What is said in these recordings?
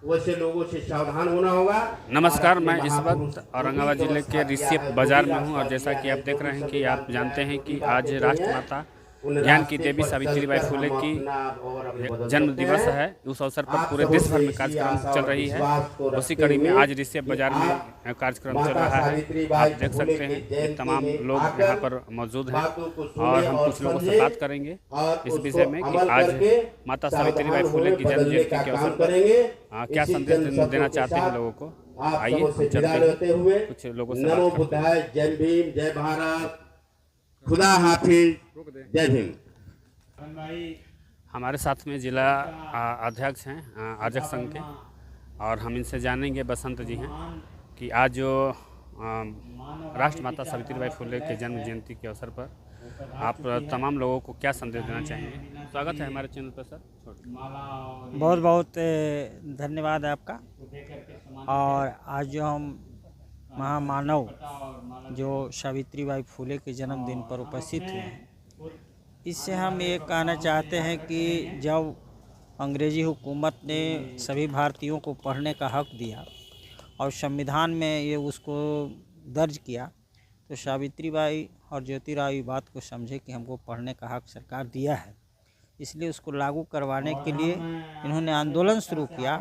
वैसे लोगों से सावधान होना होगा। नमस्कार, मैं इस वक्त औरंगाबाद जिले के रिसियप बाज़ार में हूं और जैसा कि आप देख रहे हैं कि आप जानते हैं कि आज राष्ट्रमाता ज्ञान की देवी सावित्रीबाई फुले की जन्म दिवस है। उस अवसर पर पूरे देश भर में कार्यक्रम चल रही है। उसी कड़ी में आज रिसियप बाज़ार में कार्यक्रम चल रहा है। आप देख सकते हैं कि तमाम लोग यहाँ पर मौजूद हैं और हम कुछ लोगों से बात करेंगे इस विषय में कि आज माता सावित्रीबाई फुले की जन्म जयंती के अवसर पर क्या संदेश देना चाहते हैं लोगों को। आइए हम चलते हैं, कुछ लोगों से बात करते हैं। जय भीम, जय भारत, खुदा हाफिज, जय भीम। हमारे साथ में जिला अध्यक्ष हैं आरक्षक संघ के और हम इनसे जानेंगे, बसंत जी हैं, कि आज जो राष्ट्रमाता सावित्रीबाई फुले के जन्म जयंती के अवसर पर आप तमाम लोगों को क्या संदेश देना चाहेंगे। स्वागत है हमारे चैनल पर सर। बहुत बहुत धन्यवाद आपका। और आज जो हम महामानव जो सावित्रीबाई फुले के जन्मदिन पर उपस्थित हुए हैं, इससे हम ये कहना चाहते हैं कि जब अंग्रेज़ी हुकूमत ने सभी भारतीयों को पढ़ने का हक दिया और संविधान में ये उसको दर्ज किया, तो सावित्रीबाई और ज्योतिराव बात को समझे कि हमको पढ़ने का हक सरकार दिया है, इसलिए उसको लागू करवाने के लिए इन्होंने आंदोलन शुरू किया।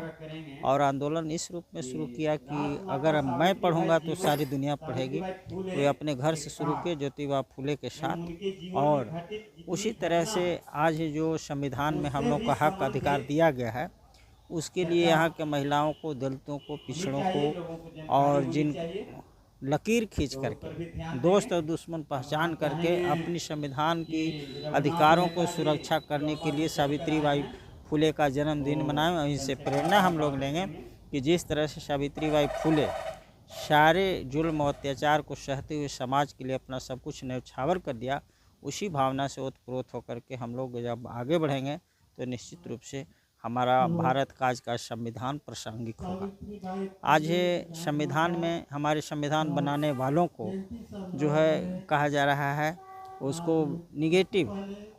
और आंदोलन इस रूप में शुरू किया कि अगर मैं पढ़ूंगा तो सारी दुनिया पढ़ेगी। तो ये अपने घर से शुरू किए ज्योतिबा फुले के साथ। और उसी तरह से आज जो संविधान में हम लोग का हक अधिकार दिया गया है, उसके लिए यहाँ के महिलाओं को, दलितों को, पिछड़ों को और जिन लकीर खींच करके दोस्त और दुश्मन पहचान करके अपनी संविधान की अधिकारों को सुरक्षा करने के लिए सावित्रीबाई फुले का जन्मदिन मनाएं। और इनसे प्रेरणा हम लोग लेंगे कि जिस तरह से सावित्रीबाई फुले सारे जुल्म और अत्याचार को सहते हुए समाज के लिए अपना सब कुछ न्यौछावर कर दिया, उसी भावना से ओतप्रोत होकर के हम लोग जब आगे बढ़ेंगे तो निश्चित रूप से हमारा भारत का आज का संविधान प्रासंगिक होगा। आज ये संविधान में हमारे संविधान बनाने वालों को जो है कहा जा रहा है, उसको निगेटिव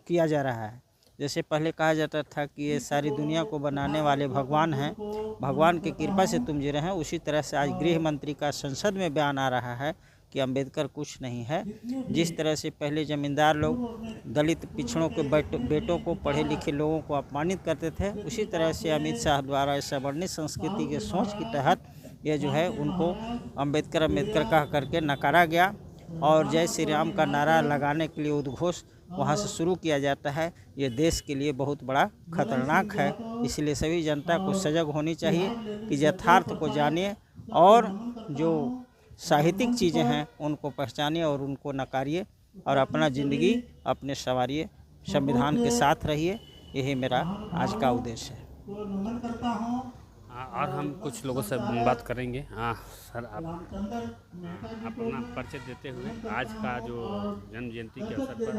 किया जा रहा है। जैसे पहले कहा जाता था कि ये सारी दुनिया को बनाने वाले भगवान हैं, भगवान की कृपा से तुम जी रहे हैं, उसी तरह से आज गृह मंत्री का संसद में बयान आ रहा है कि अंबेडकर कुछ नहीं है। जिस तरह से पहले ज़मींदार लोग दलित पिछड़ों के बेटों को, पढ़े लिखे लोगों को अपमानित करते थे, उसी तरह से अमित शाह द्वारा इस सवर्णित संस्कृति के सोच के तहत ये जो है उनको अंबेडकर कह करके नकारा गया। और जय श्री राम का नारा लगाने के लिए उद्घोष वहाँ से शुरू किया जाता है। ये देश के लिए बहुत बड़ा खतरनाक है। इसलिए सभी जनता को सजग होनी चाहिए कि यथार्थ को जानिए और जो साहित्यिक चीज़ें हैं उनको पहचानिए और उनको नकारिए और अपना ज़िंदगी अपने संवारिए, संविधान के साथ रहिए। यही मेरा आज का उद्देश्य है। और हम कुछ लोगों से बात करेंगे। सर, आप अपना परिचय देते हुए आज का जो जन्म जयंती के अवसर पर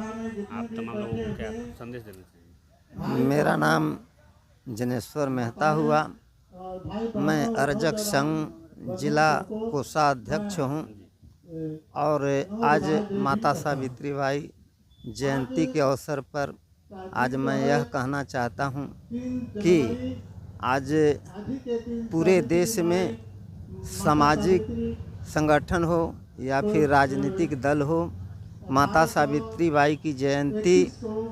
आप तमाम लोगों को क्या संदेश देना चाहिए। मेरा नाम जनेश्वर मेहता हुआ। मैं आरक्षक संघ जिला कोषाध्यक्ष हूँ और आज माता सावित्रीबाई जयंती के अवसर पर आज मैं यह कहना चाहता हूँ कि आज पूरे देश में सामाजिक संगठन हो या फिर राजनीतिक दल हो, माता सावित्रीबाई की जयंती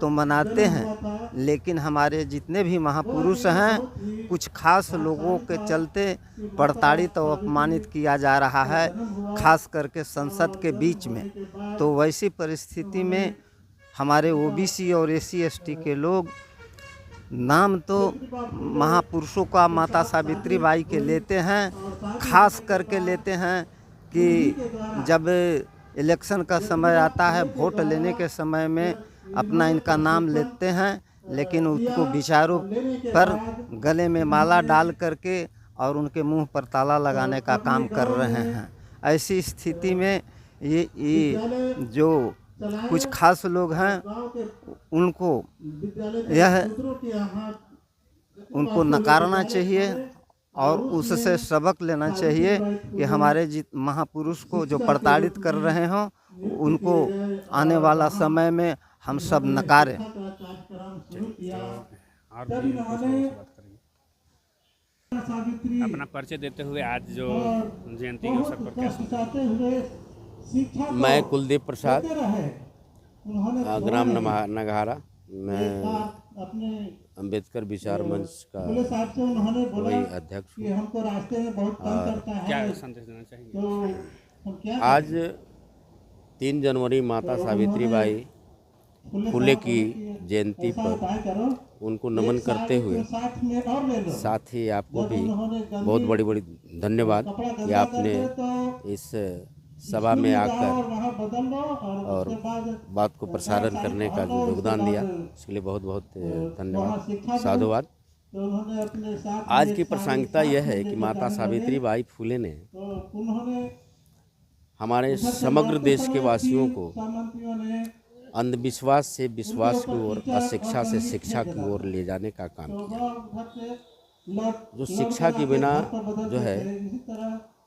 तो मनाते हैं, लेकिन हमारे जितने भी महापुरुष हैं कुछ खास लोगों के चलते प्रताड़ित और अपमानित किया जा रहा है, खास करके संसद के बीच में। तो वैसी परिस्थिति में हमारे ओबीसी और एससी एसटी के लोग नाम तो महापुरुषों का माता सावित्रीबाई के लेते हैं, खास करके लेते हैं कि जब इलेक्शन का समय आता है, वोट लेने के समय में अपना इनका नाम लेते हैं, लेकिन उनको विचारों पर गले में माला डाल करके और उनके मुंह पर ताला लगाने का काम कर रहे हैं। ऐसी स्थिति में ये जो कुछ खास लोग हैं उनको नकारना चाहिए और उससे सबक लेना चाहिए कि हमारे महापुरुष को जो प्रताड़ित कर रहे हों उनको आने वाला समय में हम सब नकारें। अपना परिचय देते हुए आज जो जयंती के अवसर पर क्या मैं कुलदीप प्रसाद, ग्राम नगहारा, मैं अम्बेडकर विचार मंच का वही अध्यक्ष हूँ। क्या संदेश देना चाहेंगे? आज 3 जनवरी माता सावित्रीबाई फुले की जयंती पर उनको नमन करते हुए साथ ही आपको भी बहुत बड़ी बड़ी धन्यवाद कि आपने इस सभा में आकर और बात को प्रसारण करने का जो योगदान दिया इसके लिए बहुत बहुत धन्यवाद, साधुवाद। आज की प्रासंगिकता यह है कि माता सावित्रीबाई फुले ने हमारे समग्र देश के वासियों को अंधविश्वास से विश्वास की ओर, अशिक्षा से शिक्षा की ओर ले जाने का काम किया। जो शिक्षा के बिना जो है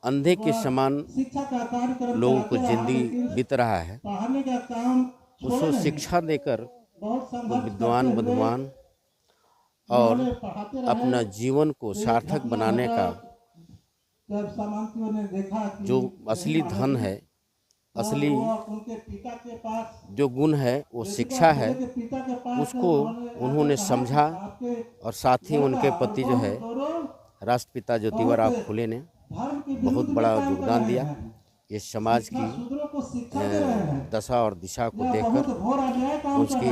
अंधे के समान लोगों को जिंदगी बीत रहा है, उसको शिक्षा देकर वो विद्वान बुद्धिमान और अपना जीवन को सार्थक बनाने का जो असली धन है, असली जो गुण है वो शिक्षा है, उसको उन्होंने समझा और साथ ही उनके पति जो है राष्ट्रपिता ज्योतिबा फुले ने बहुत बड़ा योगदान दिया। ये समाज की दशा और दिशा को देखकर उसकी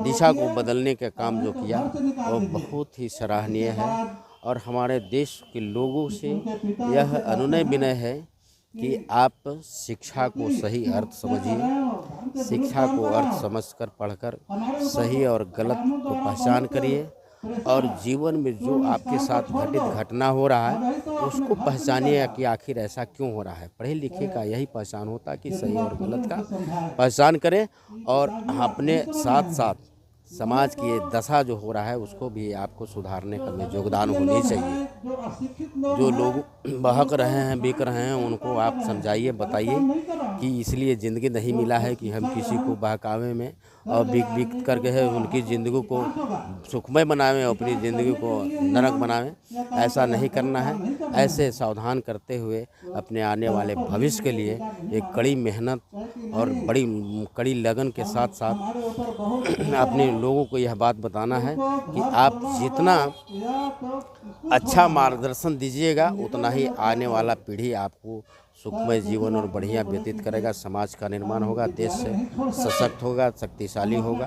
दिशा को बदलने का काम जो किया वो बहुत ही सराहनीय है। और हमारे देश के लोगों से यह अनुनय विनय है कि आप शिक्षा को सही अर्थ समझिए, शिक्षा को अर्थ समझकर पढ़कर सही और गलत को पहचान करिए और जीवन में जो आपके साथ घटित घटना हो रहा है उसको पहचानिए कि आखिर ऐसा क्यों हो रहा है। पढ़े लिखे का यही पहचान होता है कि सही और गलत का पहचान करें और अपने साथ साथ समाज की ये दशा जो हो रहा है उसको भी आपको सुधारने का में योगदान होनी चाहिए। जो लोग बहक रहे हैं, बिक रहे हैं, उनको आप समझाइए, बताइए कि इसलिए ज़िंदगी नहीं मिला है कि हम किसी को बहकावे में और बिक करके है उनकी ज़िंदगी को सुखमय बनावें, अपनी ज़िंदगी को नरक बनावें। ऐसा नहीं करना है। ऐसे सावधान करते हुए अपने आने वाले भविष्य के लिए एक कड़ी मेहनत और बड़ी कड़ी लगन के साथ साथ अपने लोगों को यह बात बताना है कि आप जितना अच्छा मार्गदर्शन दीजिएगा उतना ही आने वाला पीढ़ी आपको सुखमय जीवन और बढ़िया व्यतीत करेगा, समाज का निर्माण होगा, देश सशक्त होगा, शक्तिशाली होगा।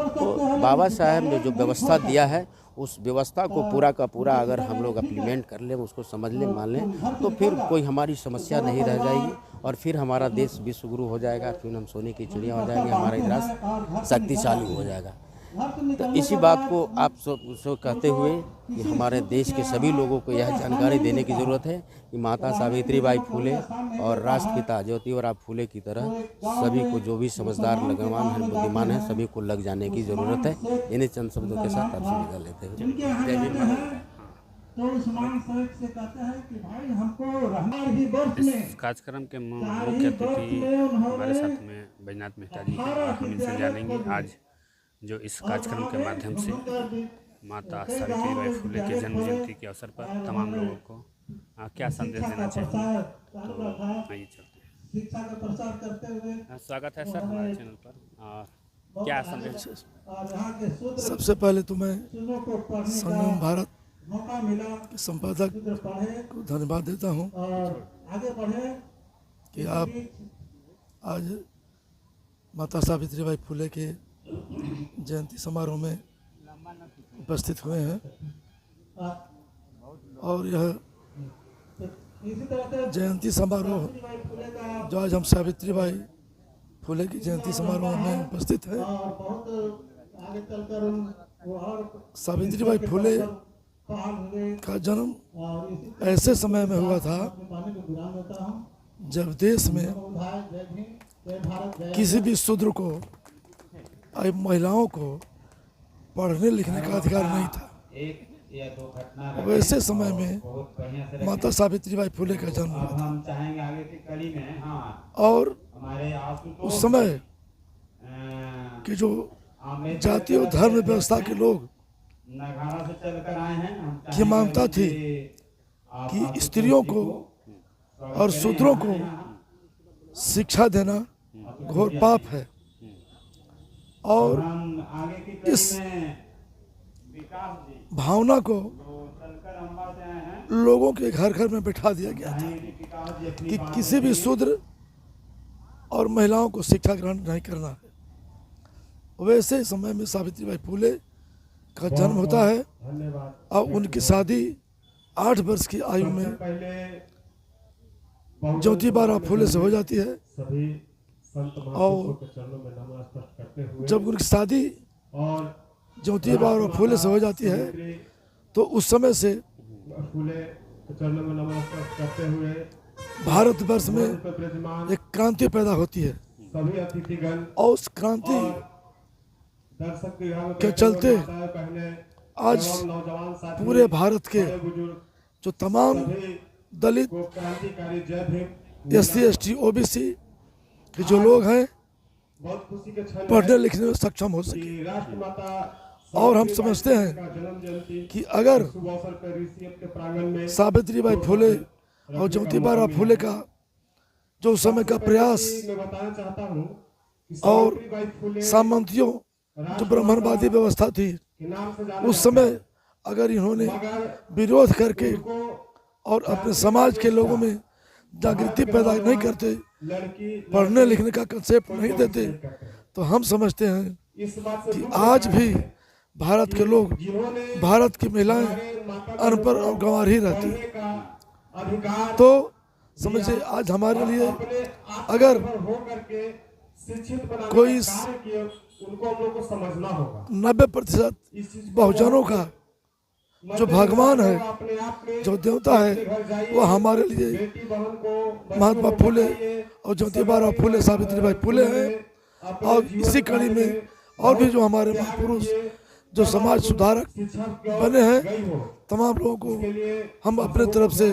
तो बाबा साहब ने जो व्यवस्था दिया है उस व्यवस्था को पूरा का पूरा अगर हम लोग इम्प्लीमेंट कर लें, उसको समझ लें, मान लें, तो फिर कोई हमारी समस्या नहीं रह जाएगी और फिर हमारा देश विश्वगुरु हो जाएगा, फिर हम सोने की चिड़िया हो जाएंगे, हमारा इतिहास शक्तिशाली हो जाएगा। तो इसी बात को आप सब कहते हुए कि हमारे देश के सभी लोगों को यह जानकारी देने की ज़रूरत है कि माता सावित्रीबाई फुले और राष्ट्रपिता ज्योतिबा फुले की तरह सभी को जो भी समझदार लगवान है, बुद्धिमान है, सभी को लग जाने की ज़रूरत है। इन्हीं चंद शब्दों के साथ आपसे विदा लेते हैं। जय भीम। इस कार्यक्रम के मुख्य अतिथि हमारे साथ में बैजनाथ मेहता जी हैं और हम इनसे जानेंगे आज जो इस कार्यक्रम के माध्यम से माता सावित्रीबाई फुले के जन्म जयंती के अवसर पर तमाम लोगों को क्या संदेश देना चाहिए। तो आइए चलते हैं। स्वागत है सर हमारे चैनल पर। क्या संदेश? सबसे पहले तो मैं संगम भारत के संपादक को धन्यवाद देता हूँ कि आप आज माता सावित्रीबाई फुले के जयंती समारोह में उपस्थित हुए हैं और यह जयंती समारोह जो आज हम सावित्रीबाई फुले की जयंती समारोह में उपस्थित हैं। सावित्रीबाई फुले का जन्म ऐसे समय में हुआ था जब देश में किसी भी शूद्र को महिलाओं को पढ़ने लिखने का अधिकार नहीं था। वैसे समय में माता सावित्रीबाई फुले का जन्म हुआ था और उस समय के जो जातीय और धर्म व्यवस्था के लोग की मान्यता थी कि स्त्रियों को और शूद्रों को शिक्षा देना घोर पाप है, और इस भावना को लोगों के घर घर में बिठा दिया गया था कि किसी भी शूद्र और महिलाओं को शिक्षा ग्रहण नहीं करना है। वैसे समय में सावित्रीबाई फुले का जन्म होता है और उनकी शादी 8 वर्ष की आयु में ज्योतिबा फुले से हो जाती है। और जब उनकी शादी ज्योतिबा फुले से हो जाती है तो उस समय से भारतवर्ष में एक क्रांति पैदा होती है, और उस क्रांति के चलते आज पूरे भारत के जो तमाम दलित, SC ST OBC के जो लोग हैं पढ़ने लिखने में सक्षम हो सके। और हम समझते हैं कि अगर सावित्रीबाई फुले और ज्योतिबा फुले का जो उस समय का प्रयास और सामंतियों जो ब्राह्मणवादी व्यवस्था थी उस समय अगर इन्होंने विरोध करके और अपने समाज के लोगों में जागृति पैदा नहीं करते, पढ़ने लिखने का कंसेप्ट नहीं देते, तो हम समझते हैं कि आज भी भारत के लोग, भारत की महिलाएं अनपढ़ और गंवार ही रहती हैं। तो समझिए आज हमारे लिए अगर कोई 90% बहुजनों का जो भगवान है, जो देवता है, वो हमारे लिए महात्मा फुले और ज्योतिबा फुले, सावित्रीबाई फुले हैं। और इसी कड़ी में और भी जो हमारे महापुरुष जो समाज सुधारक बने हैं, तमाम लोगों को हम अपने तरफ से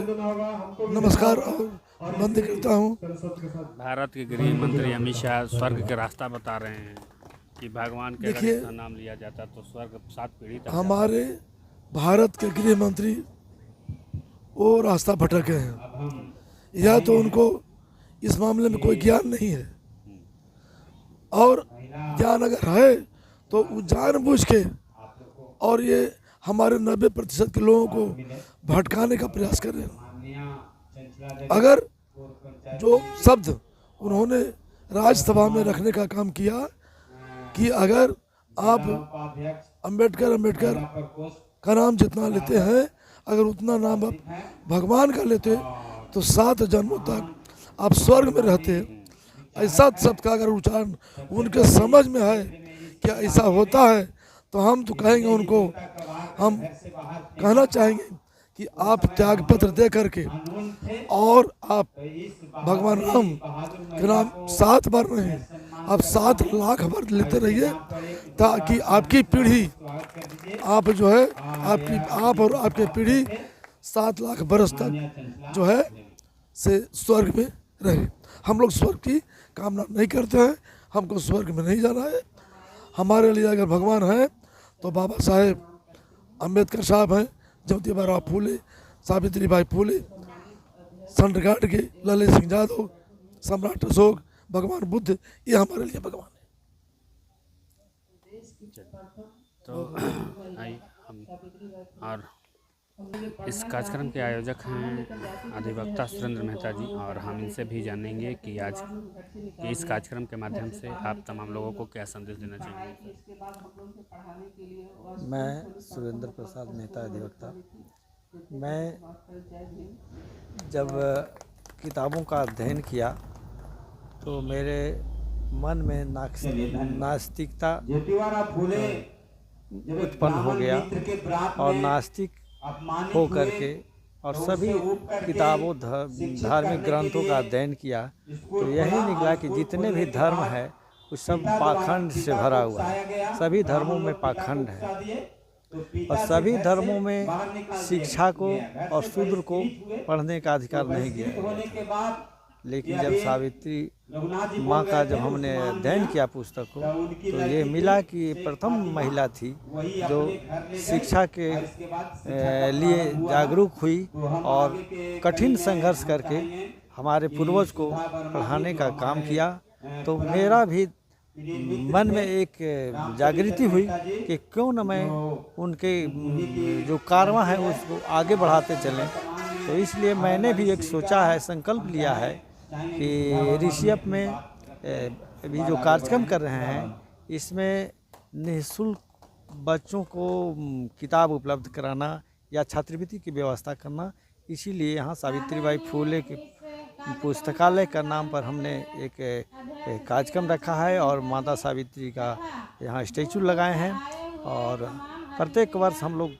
नमस्कार और वंदन करता हूँ। भारत के गृह मंत्री अमित शाह स्वर्ग के रास्ता बता रहे हैं कि भगवान के अगर इसका नाम लिया जाता तो स्वर्ग 7 पीढ़ी तक। हमारे भारत के गृह मंत्री वो रास्ता भटक गए हैं, या तो उनको इस मामले में कोई ज्ञान नहीं है, और ज्ञान अगर है तो वो जानबूझ के और ये हमारे 90% के लोगों को भटकाने का प्रयास कर रहे हैं। अगर जो शब्द उन्होंने राज्यसभा में रखने का काम किया कि अगर आप अम्बेडकर का नाम जितना लेते हैं, अगर उतना नाम आप भगवान का लेते तो 7 जन्मों तक आप स्वर्ग में रहते। ऐसा शब्द का अगर उच्चारण उनके समझ में है कि ऐसा होता है, तो हम तो कहेंगे उनको, हम कहना चाहेंगे कि आप त्याग पत्र दे करके और आप भगवान राम के नाम 7 बार नहीं, आप 7 लाख बार लेते रहिए, ताकि आपकी पीढ़ी, आप जो है आप और आपकी पीढ़ी 7 लाख बरस तक जो है से स्वर्ग में रहे। हम लोग स्वर्ग की कामना नहीं करते हैं, हमको स्वर्ग में नहीं जाना है। हमारे लिए अगर भगवान है तो बाबा साहेब अम्बेडकर साहब हैं, ज्योतिबा फुले, सावित्रीबाई फुले, संडगाट के ललित सिंह यादव, सम्राट अशोक, भगवान बुद्ध, ये हमारे लिए भगवान है। तो आइए हम और इस कार्यक्रम के आयोजक हैं अधिवक्ता सुरेंद्र मेहता जी, और हम इनसे भी जानेंगे कि आज के इस कार्यक्रम के माध्यम से आप तमाम लोगों को क्या संदेश देना चाहेंगे। मैं सुरेंद्र प्रसाद मेहता अधिवक्ता। मैं जब किताबों का अध्ययन किया तो मेरे मन में नास्तिकता उत्पन्न हो गया, और नास्तिक हो करके और सभी किताबों धार्मिक ग्रंथों का अध्ययन किया तो यही निकला कि जितने भी धर्म है वो सब पाखंड से भरा हुआ है। सभी धर्मों में पाखंड है, और सभी धर्मों में शिक्षा को और शूद्र को पढ़ने का अधिकार नहीं दिया। लेकिन जब सावित्री माँ का जब हमने अध्ययन किया पुस्तक को, तो ये मिला कि प्रथम महिला थी जो शिक्षा के लिए जागरूक हुई और कठिन संघर्ष करके हमारे पूर्वज को पढ़ाने का काम किया। तो मेरा भी मन में एक जागृति हुई कि क्यों न मैं उनके जो कारवां है उसको आगे बढ़ाते चलें। तो इसलिए मैंने भी एक सोचा है, संकल्प लिया है कि ऋषियप में अभी जो कार्यक्रम कर रहे हैं इसमें निःशुल्क बच्चों को किताब उपलब्ध कराना या छात्रवृत्ति की व्यवस्था करना। इसीलिए यहाँ सावित्रीबाई फुले के पुस्तकालय का नाम पर हमने एक कार्यक्रम रखा है और माता सावित्री का यहाँ स्टैचू लगाए हैं। और प्रत्येक वर्ष हम लोग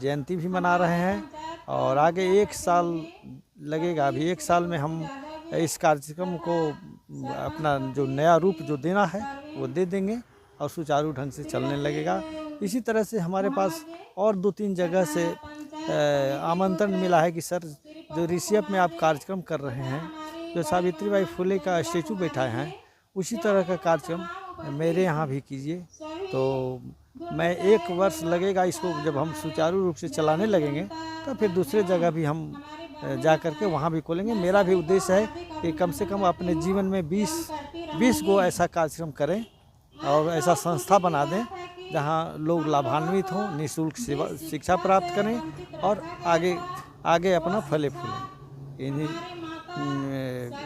जयंती भी मना रहे हैं और आगे 1 साल लगेगा। अभी 1 साल में हम इस कार्यक्रम को अपना जो नया रूप जो देना है वो दे देंगे और सुचारू ढंग से चलने लगेगा। इसी तरह से हमारे पास और 2-3 जगह से आमंत्रण मिला है कि सर जो ऋषियप में आप कार्यक्रम कर रहे हैं, जो सावित्रीबाई फुले का स्टैचू बैठाए हैं, उसी तरह का कार्यक्रम मेरे यहाँ भी कीजिए। तो मैं 1 वर्ष लगेगा इसको, जब हम सुचारू रूप से चलाने लगेंगे तो फिर दूसरे जगह भी हम जा कर के वहाँ भी खोलेंगे। मेरा भी उद्देश्य है कि कम से कम अपने जीवन में 20 गो ऐसा कार्यक्रम करें और ऐसा संस्था बना दें जहाँ लोग लाभान्वित हों, निःशुल्क शिक्षा प्राप्त करें और आगे अपना फले फूलें। इन्हीं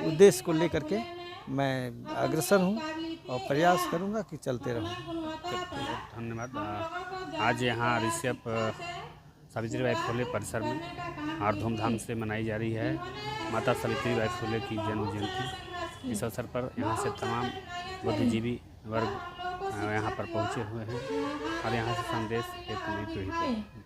उद्देश्य को लेकर के मैं अग्रसर हूँ और प्रयास करूँगा कि चलते रहूँ। धन्यवाद। आज यहाँ ऋषियप सावित्रीबाई फुले परिसर में और धूमधाम से मनाई जा रही है माता सावित्रीबाई फुले की जन्म जयंती। इस अवसर पर यहाँ से तमाम बुद्धिजीवी वर्ग यहाँ पर पहुँचे हुए हैं और यहाँ से संदेश एक नई पीढ़ी को